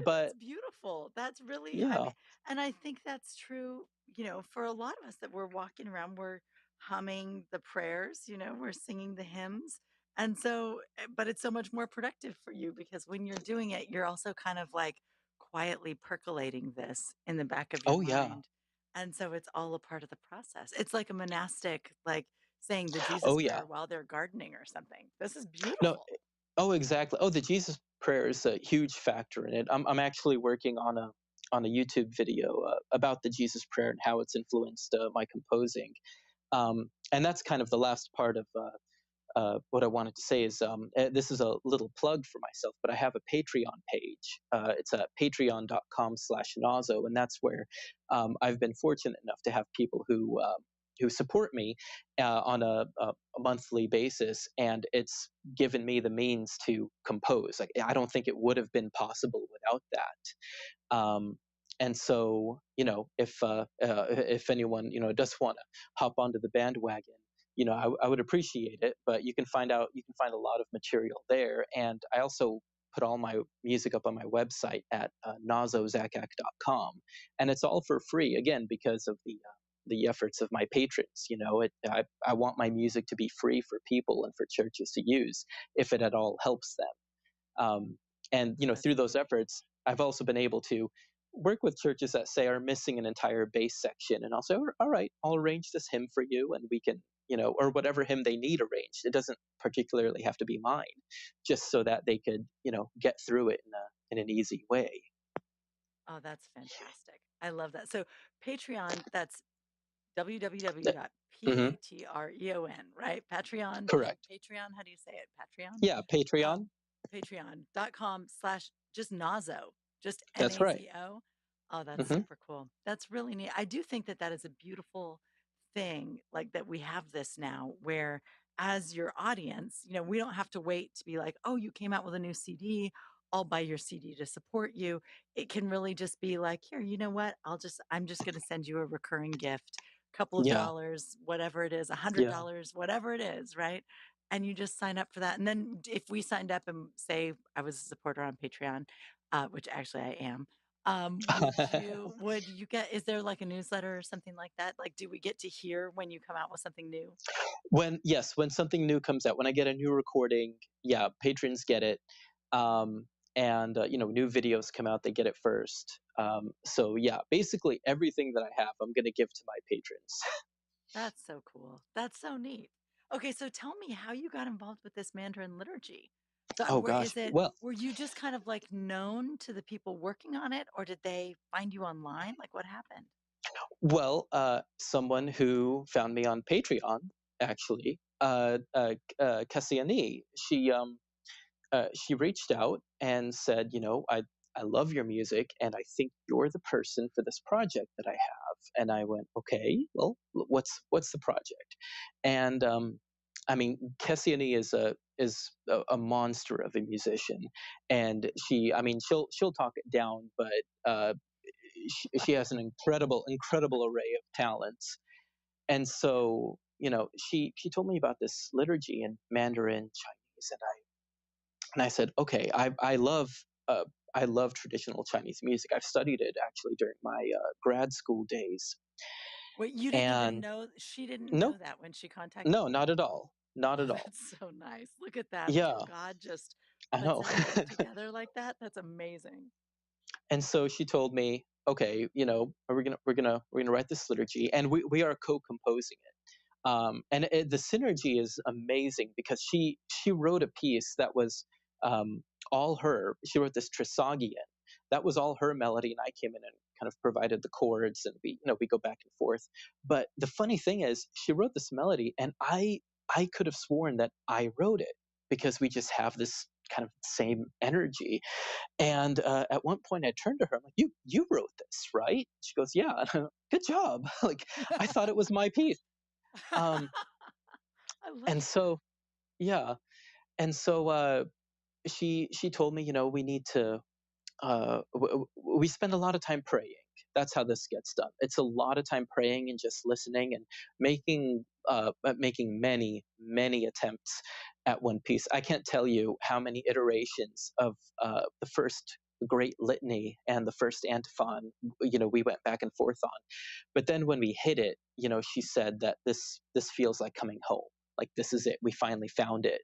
that's beautiful. That's really, yeah. and I think that's true, for a lot of us, that we're walking around, we're humming the prayers, we're singing the hymns. And so, but it's so much more productive for you, because when you're doing it, you're also kind of like quietly percolating this in the back of your Oh yeah. mind. And so it's all a part of the process. It's like a monastic, like saying the Jesus Oh yeah. prayer while they're gardening or something. This is No. beautiful. Oh, exactly. Oh, the Jesus prayer is a huge factor in it. I'm actually working on a YouTube video about the Jesus prayer and how it's influenced my composing. And that's kind of the last part of what I wanted to say is, this is a little plug for myself, but I have a Patreon page. It's at patreon.com/Nazo, and that's where I've been fortunate enough to have people who support me on a monthly basis, and it's given me the means to compose. Like, I don't think it would have been possible without that. And so, if anyone does want to hop onto the bandwagon, I would appreciate it. But you can find a lot of material there, and I also put all my music up on my website at nazozakkak.com, and it's all for free, again, because of the efforts of my patrons. I want my music to be free for people and for churches to use, if it at all helps them. And through those efforts, I've also been able to work with churches that say are missing an entire bass section, and I'll say, all right, I'll arrange this hymn for you, and we can, or whatever hymn they need arranged. It doesn't particularly have to be mine, just so that they could, get through it in an easy way. Oh, that's fantastic. I love that. So Patreon, that's Mhm. www.patreon, right? Patreon, Correct. Patreon, how do you say it? Patreon? Yeah, Patreon. Patreon.com/ just Nazo, just That's right. Nazo. Oh, that's Hmm. super cool. That's really neat. I do think that that is a beautiful thing, like that we have this now where as your audience, we don't have to wait to be like, oh, you came out with a new CD. I'll buy your CD to support you. It can really just be like, here, you know what? I'm just going to send you a recurring gift, couple of Yeah. dollars, whatever it is, Yeah. $100, whatever it is, right? And you just sign up for that. And then if we signed up and say I was a supporter on Patreon, which actually I am, would you get, is there like a newsletter or something like that? Like, do we get to hear when you come out with something new? When something new comes out, when I get a new recording, yeah, patrons get it. And new videos come out, they get it first. So yeah, basically everything that I have, I'm going to give to my patrons. That's so cool. That's so neat. Okay, so tell me how you got involved with this Mandarin liturgy. So Oh where gosh. is it? Well, Were you just kind of like known to the people working on it, or did they find you online? Like what happened? someone who found me on Patreon, actually, Cassiani, she reached out and said, I love your music, and I think you're the person for this project that I have. And I went, okay, well, what's the project? And I mean, Cassiani is a monster of a musician, and she'll talk it down, but she has an incredible array of talents. And so, she told me about this liturgy in Mandarin Chinese, and I said, okay, uh, I love traditional Chinese music. I've studied it actually during my grad school days. Wait, you didn't even And know, she didn't know no, that when she contacted no, you? not at all, not Oh, at all. that's so nice. Look at that. Yeah, God just I puts know. everything together like that. That's amazing. And so she told me, okay, we're gonna write this liturgy, and we are co-composing it. The synergy is amazing because she wrote a piece that was all her. She wrote this Trisagion. That was all her melody, and I came in and kind of provided the chords, and we go back and forth. But the funny thing is, she wrote this melody, and I could have sworn that I wrote it because we just have this kind of same energy. And at one point, I turned to her. I'm like, "You wrote this, right?" She goes, "Yeah." Good job. Like I thought it was my piece. Um, I love and that. so yeah, and so she told me, we need to we spend a lot of time praying. That's how this gets done. It's a lot of time praying and just listening and making many attempts at one piece. I can't tell you how many iterations of the first great litany and the first antiphon we went back and forth on. But then when we hit it, she said that this feels like coming home. Like this is it. We finally found it,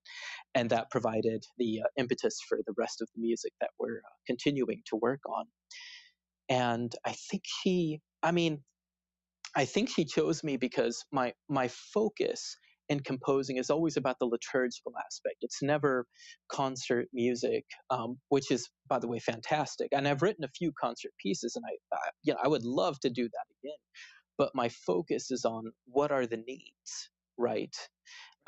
and that provided the impetus for the rest of the music that we're continuing to work on. And I think she chose me because my focus in composing is always about the liturgical aspect. It's never concert music, which is, by the way, fantastic. And I've written a few concert pieces, and I would love to do that again. But my focus is on what are the needs, right?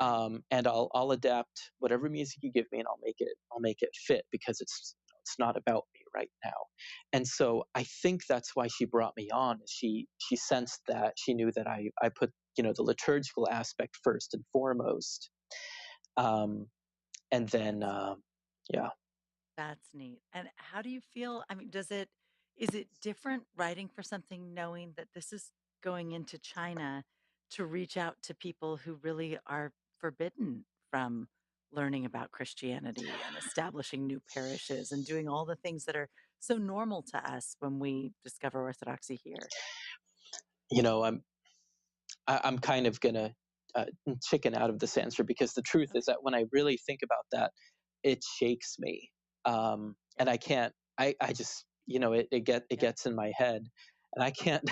And I'll adapt whatever music you give me, and I'll make it fit because it's not about me right now. And so I think that's why she brought me on. She sensed that, she knew that I put the liturgical aspect first and foremost, and then yeah. That's neat. And how do you feel? I mean, is it different writing for something knowing that this is going into China to reach out to people who really are forbidden from learning about Christianity and establishing new parishes and doing all the things that are so normal to us when we discover Orthodoxy here? you know I'm I'm kind of gonna chicken out of this answer because the truth is Okay. that when I really think about that, it shakes me, and Yeah. I can't. I just it gets in my head, and I can't.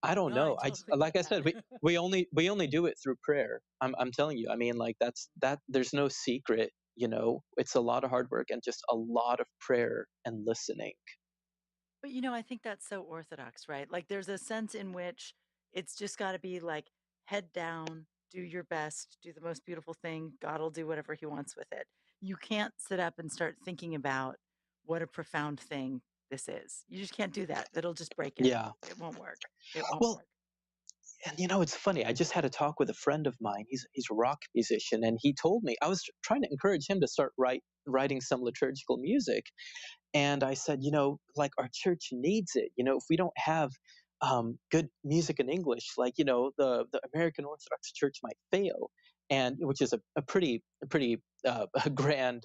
I don't No, I know. totally Like get I said, that. we only do it through prayer. I'm telling you. I mean, like that. There's no secret. It's a lot of hard work and just a lot of prayer and listening. But I think that's so orthodox, right? Like there's a sense in which it's just got to be like head down, do your best, do the most beautiful thing. God will do whatever he wants with it. You can't sit up and start thinking about what a profound thing this is. You just can't do that. That'll just break it. Yeah. It won't work. It won't Well, work. and it's funny. I just had a talk with a friend of mine. He's a rock musician, and he told me I was trying to encourage him to start writing some liturgical music. And I said, like our church needs it. If we don't have good music in English, like the American Orthodox Church might fail, and which is a pretty a grand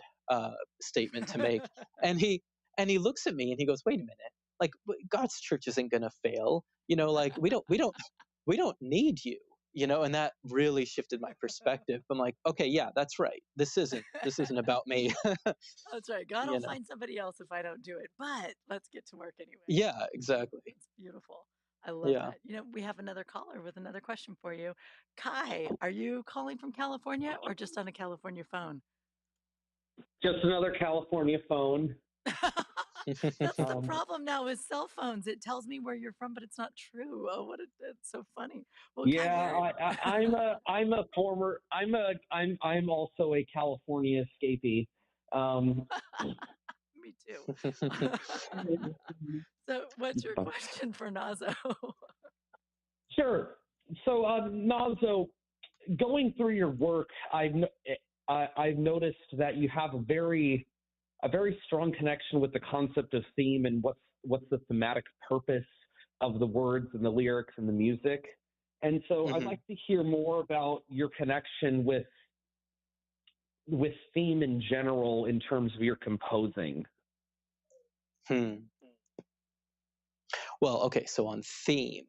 statement to make. And he looks at me and he goes, "Wait a minute, like God's church isn't going to fail. Like we don't need you." And that really shifted my perspective. I'm like, okay, yeah, that's right. This isn't about me. That's right. God you will know. find somebody else if I don't do it. But let's get to work anyway. Yeah, exactly. It's beautiful. I love Yeah. that. We have another caller with another question for you. Kai, are you calling from California or just on a California phone? Just another California phone. That's the problem now with cell phones. It tells me where you're from, but it's not true. Oh, it's so funny. Well, Yeah, I'm also a California escapee. Me too. So, what's your question for Nazo? Sure. So, Nazo, going through your work, I've noticed that you have a very strong connection with the concept of theme and what's the thematic purpose of the words and the lyrics and the music. And so I'd like to hear more about your connection with theme in general in terms of your composing. Well, okay, so on theme,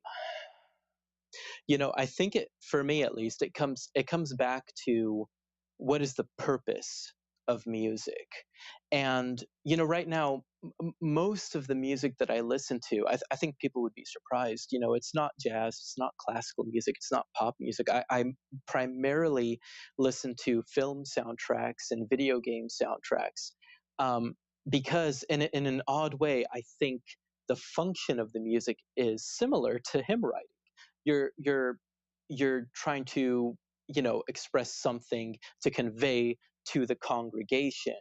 I think for me at least, it comes back to what is the purpose of music. And right now, most of the music that I listen to, I think people would be surprised. It's not jazz, it's not classical music, it's not pop music. I primarily listen to film soundtracks and video game soundtracks, because in an odd way, I think the function of the music is similar to hymn writing. You're trying to express something to convey to the congregation,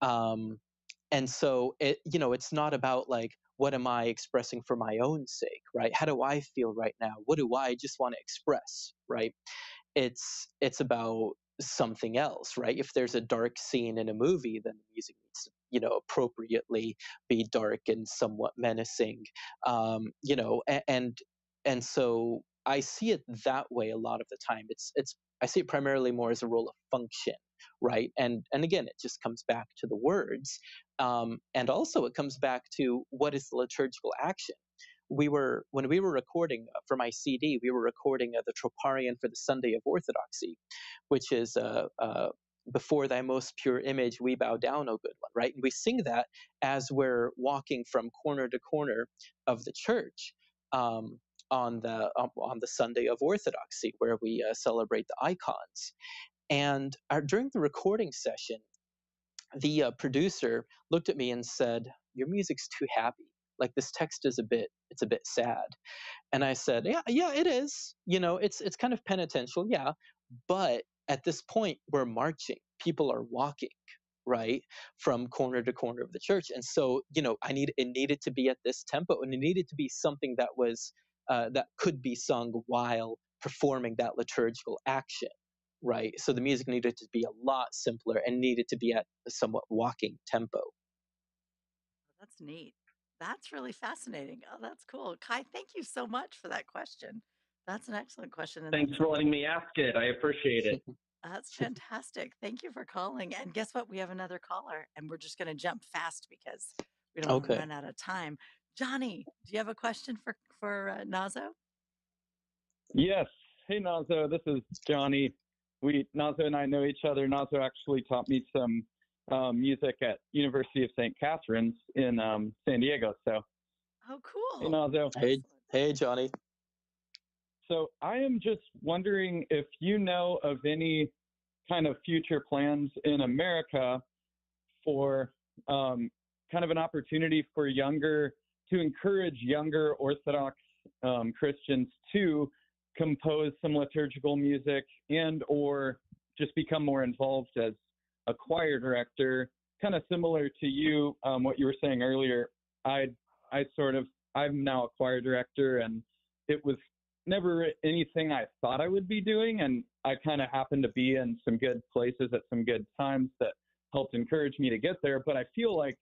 and so it's not about like, what am I expressing for my own sake, right? How do I feel right now? What do I just want to express, right? It's about something else, right? If there's a dark scene in a movie, then the music needs to appropriately be dark and somewhat menacing, and so I see it that way a lot of the time. I see it primarily more as a role of function, right? And again, it just comes back to the words, and also it comes back to what is the liturgical action. When we were recording for my CD, we were recording the Troparion for the Sunday of Orthodoxy, which is before thy most pure image we bow down, O good one, right? And we sing that as we're walking from corner to corner of the church, on the Sunday of Orthodoxy, where we celebrate the icons. And during the recording session, the producer looked at me and said, "Your music's too happy. Like, this text is a bit sad." And I said, "Yeah, it is. It's kind of penitential, yeah. But at this point, we're marching. People are walking, right, from corner to corner of the church. And so, it needed to be at this tempo, and it needed to be something that was that could be sung while performing that liturgical action, right? So the music needed to be a lot simpler and needed to be at a somewhat walking tempo." That's neat. That's really fascinating. Oh, that's cool. Kai, thank you so much for that question. That's an excellent question. And Thanks for letting me ask it. I appreciate it. that's fantastic. Thank you for calling. And guess what? We have another caller, and we're just going to jump fast because we don't want to run out of time. Johnny, do you have a question for Nazo? Yes. Hey, Nazo. This is Johnny. Nazo and I know each other. Nazo actually taught me some music at University of St. Catherine's in San Diego. So, Oh, cool. hey, Nazo. Hey, Johnny. So I am just wondering if you know of any kind of future plans in America for kind of an opportunity for to encourage younger Orthodox Christians to compose some liturgical music and or just become more involved as a choir director, kind of similar to you, what you were saying earlier. I'm now a choir director, and it was never anything I thought I would be doing, and I kind of happened to be in some good places at some good times that helped encourage me to get there. But I feel like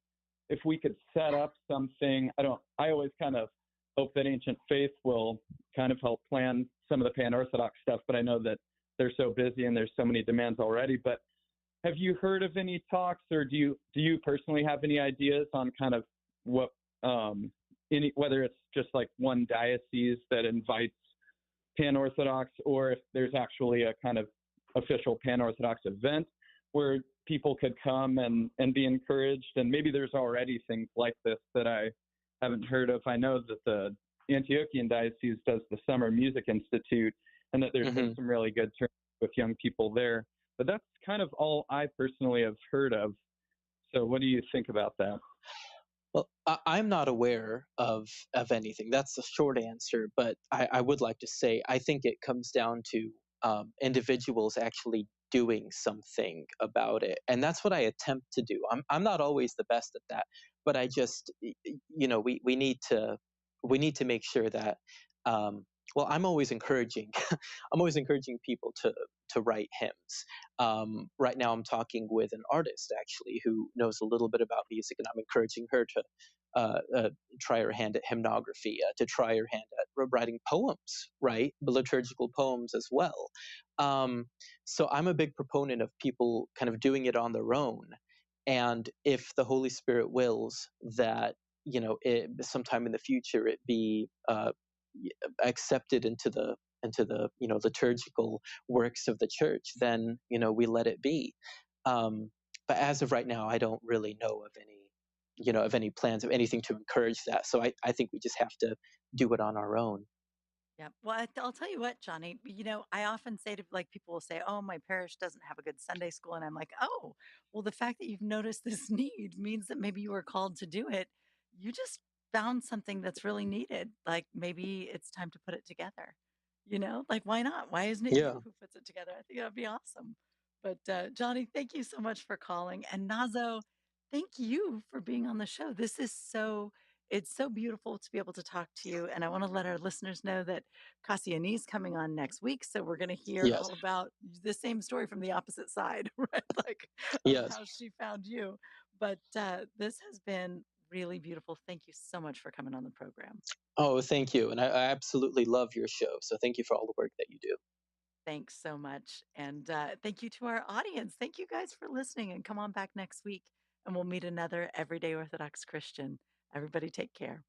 if we could set up something, I always kind of hope that Ancient Faith will kind of help plan some of the Pan-Orthodox stuff, but I know that they're so busy and there's so many demands already. But have you heard of any talks, or do you personally have any ideas on kind of what whether it's just like one diocese that invites Pan-Orthodox, or if there's actually a kind of official Pan-Orthodox event where people could come and be encouraged? And maybe there's already things like this that I haven't heard of. I know that the Antiochian Diocese does the Summer Music Institute, and that there's been some really good turnout with young people there. But that's kind of all I personally have heard of. So what do you think about that? Well, I'm not aware of anything. That's the short answer. But I would like to say I think it comes down to individuals actually doing something about it, and that's what I attempt to do. I'm not always the best at that, but I just we need to make sure that well, I'm always encouraging people to write hymns. Right now I'm talking with an artist actually who knows a little bit about music, and I'm encouraging her to try her hand at hymnography, to try her hand at writing poems, right? Liturgical poems as well. So I'm a big proponent of people kind of doing it on their own. And if the Holy Spirit wills that, sometime in the future it be accepted into the liturgical works of the church, then we let it be. But as of right now, I don't really know of any plans of anything to encourage that. So I think we just have to do it on our own. Yeah. Well, I'll tell you what, Johnny, I often say to people will say, oh, my parish doesn't have a good Sunday school. And I'm like, oh, well, the fact that you've noticed this need means that maybe you were called to do it. You just found something that's really needed. Like maybe it's time to put it together. Like why not? Why isn't it Yeah. you who puts it together? I think that'd be awesome. But Johnny, thank you so much for calling. And Nazo, thank you for being on the show. It's so beautiful to be able to talk to you. And I want to let our listeners know that Cassiani's coming on next week. So we're going to hear Yes. all about the same story from the opposite side, right? Like Yes. how she found you. But this has been really beautiful. Thank you so much for coming on the program. Oh, thank you. And I absolutely love your show. So thank you for all the work that you do. Thanks so much. And thank you to our audience. Thank you guys for listening, and come on back next week and we'll meet another Everyday Orthodox Christian. Everybody take care.